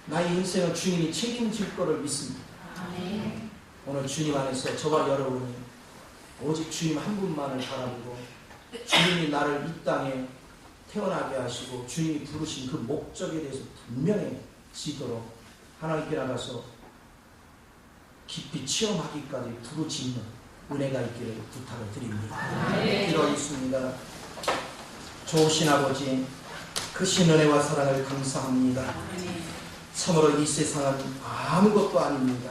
나의 인생은 주님이 책임질 거를 믿습니다. 아멘. 오늘 주님 안에서 저와 여러분이 오직 주님 한 분만을 바라보고 주님이 나를 이 땅에 태어나게 하시고 주님이 부르신 그 목적에 대해서 분명해지도록 하나님께 나가서 깊이 체험하기까지 부르짖는 은혜가 있기를 부탁을 드립니다. 기도하겠습니다. 좋으신 아버지, 크신 은혜와 사랑을 감사합니다. 참으로 이 세상은 아무것도 아닙니다.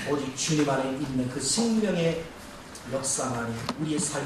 오직 주님 안에 있는 그 생명의 역사만이 우리의 삶